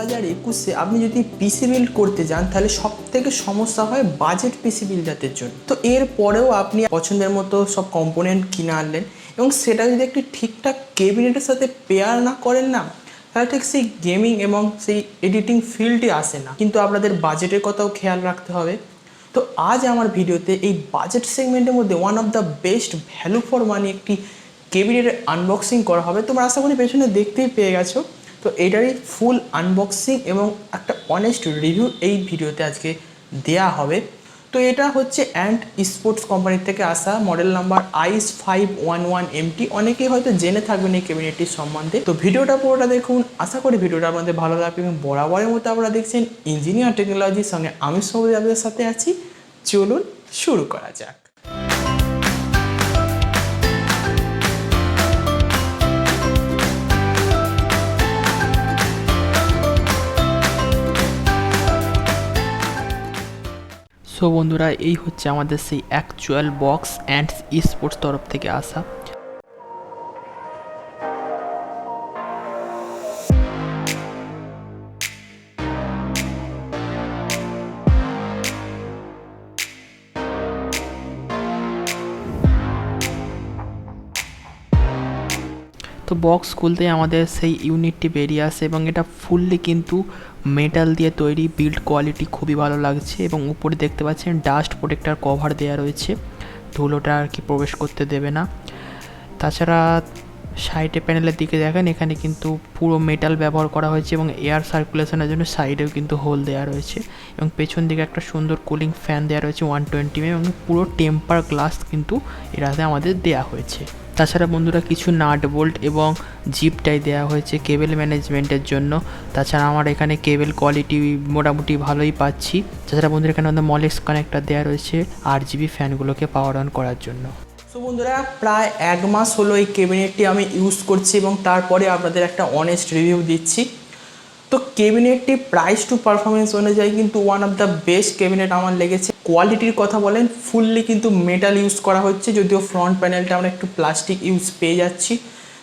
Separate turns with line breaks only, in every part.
2021-এ আপনি যদি PC build করতে যান তাহলে সবথেকে সমস্যা হয় বাজেট পিসি বিল্ডারদের জন্য। তো এরপরেও আপনি পছন্দের মতো সব কম্পোনেন্ট কিনে আনলেন এবং সেটা যদি একটি ঠিকঠাক ক্যাবিনেটের সাথে পেয়ার না করেন না, তাহলে ঠিক সেই গেমিং এবং সেই এডিটিং ফিল্ডই আসে না। কিন্তু আপনাদের বাজেটের কথাও খেয়াল রাখতে হবে। তো আজ আমার ভিডিওতে এই বাজেট সেগমেন্টের মধ্যে one of the best value for money একটি ক্যাবিনেটের আনবক্সিং করা হবে। তোমরা আশা করি পেছনে দেখতেই পেয়ে গেছো। তো এটারই ফুল আনবক্সিং এবং একটা অনেস্ট রিভিউ এই ভিডিওতে আজকে দেয়া হবে। তো এটা হচ্ছে স্পোর্টস কোম্পানির থেকে আসা, মডেল নাম্বার IS511MT। অনেকেই হয়তো জেনে থাকবেন এই ক্যাবিনেটটির সম্বন্ধে। তো ভিডিওটা পুরোটা দেখুন, আশা করি ভিডিওটা আপনাদের ভালো লাগবে এবং বরাবরের মতো আপনারা দেখছেন ইঞ্জিনিয়ার টেকনোলজির সঙ্গে আমি সৌম্যদীপ আপনাদের সাথে আছি। চলুন শুরু করা যাক। সো বন্ধুরা, এই হচ্ছে আমাদের সেই অ্যাকচুয়াল বক্স স্পোর্টস তরফ থেকে আসা। তো বক্স খুলতেই আমাদের সেই ইউনিটটি বেরিয়ে আসে এবং এটা ফুললি কিন্তু মেটাল দিয়ে তৈরি। বিল্ড কোয়ালিটি খুবই ভালো লাগছে এবং উপরে দেখতে পাচ্ছেন ডাস্ট প্রোটেক্টর কভার দেওয়া রয়েছে, ধুলোটা আর কি প্রবেশ করতে দেবে না। তাছাড়া সাইডে প্যানেলের দিকে দেখেন, এখানে কিন্তু পুরো মেটাল ব্যবহার করা হয়েছে এবং এয়ার সার্কুলেশনের জন্য সাইডেও কিন্তু হোল দেওয়া রয়েছে এবং পেছন দিকে একটা সুন্দর কুলিং ফ্যান দেওয়া রয়েছে 120 এবং পুরো টেম্পার গ্লাস কিন্তু এটাতে আমাদের দেওয়া হয়েছে। তাছাড়া বন্ধুরা কিছু নাট বোল্ট এবং জিপ টাই দেওয়া হয়েছে কেবল ম্যানেজমেন্টের জন্য। তাছাড়া আমার এখানে কেবল কোয়ালিটি মোটামুটি ভালোই পাচ্ছি। তাছাড়া বন্ধুরা এখানে আমাদের মলেক্স কানেক্টর দেওয়া রয়েছে RGB ফ্যানগুলোকে পাওয়ার অন করার জন্য। সো বন্ধুরা, প্রায় 1 মাস হলো এই ক্যাবিনেটটি আমি ইউজ করছি এবং তারপরে আপনাদের একটা অনেস্ট রিভিউ দিচ্ছি। তো ক্যাবিনেটটি প্রাইস টু পারফরমেন্স অনুযায়ী কিন্তু one of the best cabinet আমার লেগেছে। কোয়ালিটির কথা বলেন, ফুললি কিন্তু মেটাল ইউজ করা হচ্ছে, যদিও ফ্রন্ট প্যানেলটা আমরা একটু প্লাস্টিক ইউজ পেয়ে যাচ্ছি।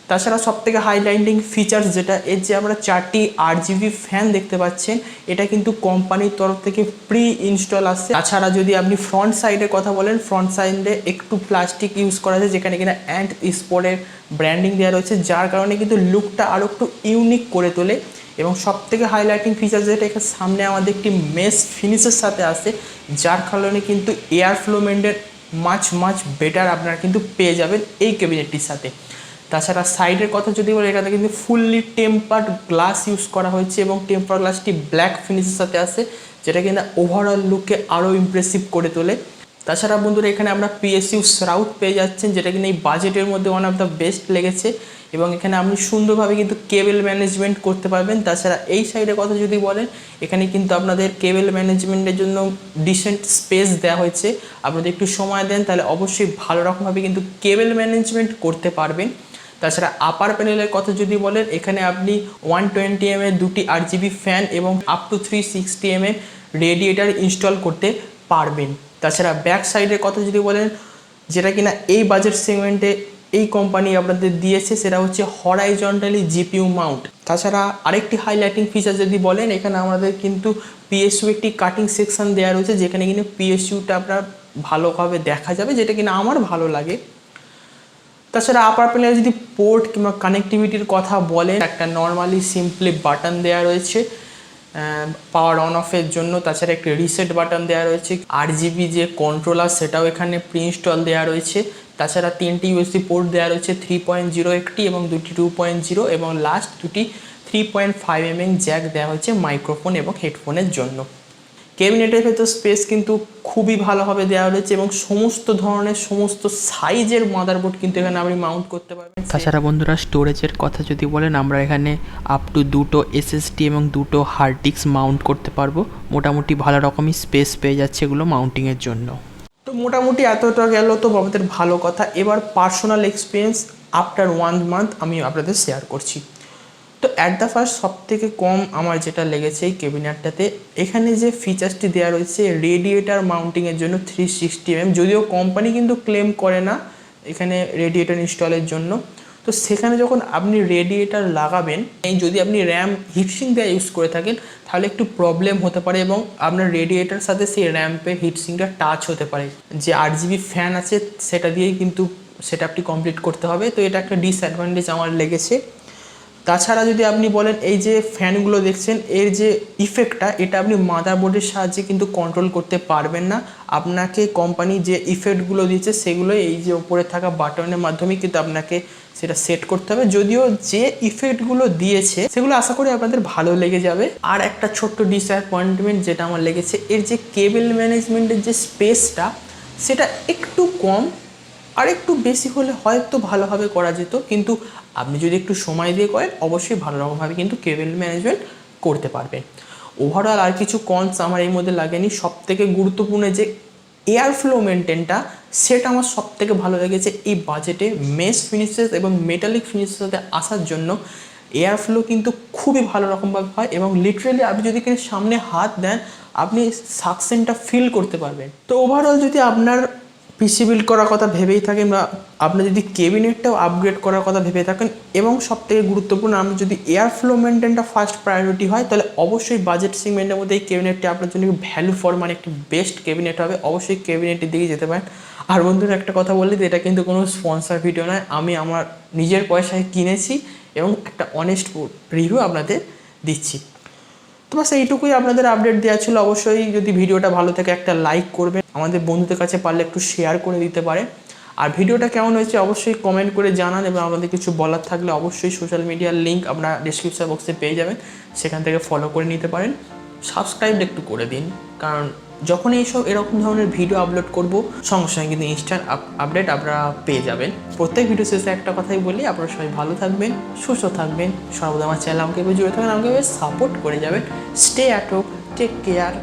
তাছাড়া সবথেকে হাইলাইটিং ফিচার্স যেটা, এর যে আমরা 4টি RGB ফ্যান দেখতে পাচ্ছেন, এটা কিন্তু কোম্পানির তরফ থেকে প্রি ইনস্টল আসছে। তাছাড়া যদি আপনি ফ্রন্ট সাইডের কথা বলেন, ফ্রন্ট সাইডে একটু প্লাস্টিক ইউজ করা আছে, যেখানে কিনা স্পোর্টের ব্র্যান্ডিং দেওয়া রয়েছে, যার কারণে কিন্তু লুকটা আরও একটু ইউনিক করে তোলে। এবং সবথেকে হাইলাইটিং ফিচার যেটা, এখানে সামনে আমাদের একটি মেশ ফিনিশের সাথে আসে, যার কারণে কিন্তু air flow maintain much better আপনারা কিন্তু পেয়ে যাবেন এই ক্যাবিনেটটির সাথে। তাছাড়া সাইডের কথা যদি বলি, এখানে কিন্তু ফুললি টেম্পার্ড গ্লাস ইউজ করা হয়েছে এবং টেম্পার গ্লাসটি ব্ল্যাক ফিনিশের সাথে আসে, যেটা কিনা ওভারঅল লুককে আরও ইমপ্রেসিভ করে তোলে। তাছাড়া বন্ধুরা, এখানে আমরা PSU শ্রাউড পেয়ে যাচ্ছেন, যেটা কিনা এই বাজেটের মধ্যে ওয়ান অফ দ্য বেস্ট লেগেছে এবং এখানে আপনি সুন্দরভাবে কিন্তু কেবল ম্যানেজমেন্ট করতে পারবেন। তাছাড়া এই সাইডের কথা যদি বলেন, এখানে কিন্তু আপনাদের কেবল ম্যানেজমেন্টের জন্য ডিসেন্ট স্পেস দেওয়া হয়েছে। আপনাদের একটু সময় দেন তাহলে অবশ্যই ভালো রকমভাবে কিন্তু কেবল ম্যানেজমেন্ট করতে পারবেন। তাছাড়া আপার প্যানেলের কথা যদি বলেন, এখানে আপনি 120mm এর 2টি RGB ফ্যান এবং up to 360mm radiator install করতে পারবেন। তাছাড়া ব্যাক সাইডের কথা যদি বলেন, যেটা কিনা এই বাজেট সেগমেন্টে এই কোম্পানি আপনাদের দিয়েছে, সেটা হচ্ছে হরাইজন্টালি GPU মাউন্ট। তাছাড়া আরেকটি হাইলাইটিং ফিচার যদি বলেন, এখানে আমাদের কিন্তু PSU একটি কাটিং সেকশন দেওয়া রয়েছে, যেখানে কিন্তু PSUটা আপনার ভালোভাবে দেখা যাবে, যেটা কিনা আমার ভালো লাগে। তাছাড়া আপার প্যানেলে যদি পোর্ট কিংবা কানেক্টিভিটির কথা বলেন, একটা নর্মালি সিম্পলি বাটন দেওয়া রয়েছে পাওয়ার অন অফের জন্য। তাছাড়া একটি রিসেট বাটন দেওয়া রয়েছে। RGB যে কন্ট্রোলার সেটাও এখানে প্রি ইনস্টল দেওয়া রয়েছে। তাছাড়া 3টি USB পোর্ট দেওয়া রয়েছে, 3.0 একটি এবং 2টি 2.0 এবং লাস্ট 2টি 3.5mm জ্যাক দেওয়া হয়েছে মাইক্রোফোন এবং হেডফোনের জন্য। ক্যাবিনেটের ভেতর স্পেস কিন্তু খুবই ভালোভাবে দেওয়া রয়েছে এবং সমস্ত ধরনের সমস্ত সাইজের মাদারবোর্ড কিন্তু এখানে আপনি মাউন্ট করতে পারবেন। তাছাড়া বন্ধুরা, স্টোরেজের কথা যদি বলেন, আমরা এখানে আপ টু 2টো SSD এবং 2টো হার্ড ডিস্ক মাউন্ট করতে পারবো। মোটামুটি ভালো রকমই স্পেস পেয়ে যাচ্ছে এগুলো মাউন্টিংয়ের জন্য। তো মোটামুটি এতটা গেল তো আমাদের ভালো কথা। এবার পার্সোনাল এক্সপিরিয়েন্স আফটার 1 মান্থ আমি আপনাদের শেয়ার করছি। তো অ্যাট দ্য ফার্স্ট সবথেকে কম আমার যেটা লেগেছে এই ক্যাবিনেটটাতে, এখানে যে ফিচার্সটি দেওয়া রয়েছে রেডিয়েটার মাউন্টিংয়ের জন্য 360mm, যদিও কোম্পানি কিন্তু ক্লেম করে না এখানে রেডিয়েটার ইনস্টলের জন্য। তো তো সেখানে যখন আপনি রেডিয়েটার লাগাবেন, এই যদি আপনি র্যাম হিটসিঙ্ক দেওয়া ইউজ করে থাকেন তাহলে একটু প্রবলেম হতে পারে এবং আপনার রেডিয়েটার সাথে সেই র্যাম্পের হিটসিঙ্কটা টাচ হতে পারে। যে RGB ফ্যান আছে সেটা দিয়েই কিন্তু সেটআপটি কমপ্লিট করতে হবে। তো এটা একটা ডিসঅ্যাডভান্টেজ আমার লেগেছে। তাছাড়া যদি আপনি বলেন এই যে ফ্যানগুলো দেখছেন এর যে ইফেক্টটা, এটা আপনি মাদারবোর্ডের সাহায্যে কিন্তু কন্ট্রোল করতে পারবেন না। আপনাকে কোম্পানি যে ইফেক্টগুলো দিয়েছে সেগুলো এই যে উপরে থাকা বাটনের মাধ্যমে কিন্তু আপনাকে সেটা সেট করতে হবে। যদিও যে ইফেক্টগুলো দিয়েছে সেগুলো আশা করি আপনাদের ভালো লেগে যাবে। আর একটা ছোট্ট ডিসঅ্যাপয়েন্টমেন্ট যেটা আমার লেগেছে, এর যে কেবল ম্যানেজমেন্টের যে স্পেসটা সেটা একটু কম, আর একটু বেশি হলে হয়তো ভালোভাবে করা যেত, কিন্তু আপনি যদি একটু সময় দিয়ে করেন অবশ্যই ভালো রকমভাবে কিন্তু কেবল ম্যানেজমেন্ট করতে পারবেন। ওভারঅল আর কিছু কনস আমার এই মধ্যে লাগেনি। সবথেকে গুরুত্বপূর্ণ যে এয়ার ফ্লো মেনটেনটা, সেটা আমার সবথেকে ভালো লেগেছে এই বাজেটে। মেশ ফিনিশেস এবং মেটালিক ফিনিশের সাথে আসার জন্য এয়ার ফ্লো কিন্তু খুবই ভালো রকমভাবে হয় এবং লিটারেলি আপনি যদি এখানে সামনে হাত দেন আপনি সাকশনটা ফিল করতে পারবেন। তো ওভারঅল যদি আপনার পিসি বিল্ড করার কথা ভেবেই থাকেন বা আপনি যদি ক্যাবিনেটটাও আপগ্রেড করার কথা ভেবে থাকেন এবং সবথেকে গুরুত্বপূর্ণ আপনি যদি এয়ার ফ্লো মেনটেনটা ফার্স্ট প্রায়োরিটি হয়, তাহলে অবশ্যই বাজেট সেগমেন্টের মধ্যে এই ক্যাবিনেটটি আপনার জন্য ভ্যালু ফর মানে একটি বেস্ট ক্যাবিনেট হবে। অবশ্যই ক্যাবিনেটের দিকে যেতে পারেন। আর বন্ধুরা একটা কথা বললি, এটা কিন্তু কোনো স্পন্সর ভিডিও নয়, আমি আমার নিজের পয়সায় কিনেছি এবং একটা অনেস্ট রিভিউ আপনাদের দিচ্ছি। তো বাস এইটুকুই আপনাদের আপডেট দেওয়া ছিল। অবশ্যই যদি ভিডিওটা ভালো থাকে একটা লাইক করবেন, আমাদের বন্ধুদের কাছে পারলে একটু শেয়ার করে দিতে পারে। আর ভিডিওটা কেমন হয়েছে অবশ্যই কমেন্ট করে জানান এবং আমাদের কিছু বলার থাকলে অবশ্যই সোশ্যাল মিডিয়ার লিঙ্ক আপনারা ডিসক্রিপশন বক্সে পেয়ে যাবেন, সেখান থেকে ফলো করে নিতে পারেন। সাবস্ক্রাইব একটু করে দিন, কারণ যখন এইসব এরকম ধরনের ভিডিও আপলোড করব সঙ্গে সঙ্গে কিন্তু ইনস্ট্যান্ট আপডেট আপনারা পেয়ে যাবেন। প্রত্যেক ভিডিও শেষে একটা কথাই বলি, আপনারা সবাই ভালো থাকবেন, সুস্থ থাকবেন, সর্বদা আমার চ্যানেল আমাকে জুড়ে থাকবেন, আমাকে সাপোর্ট করে যাবেন। Stay at home, take care.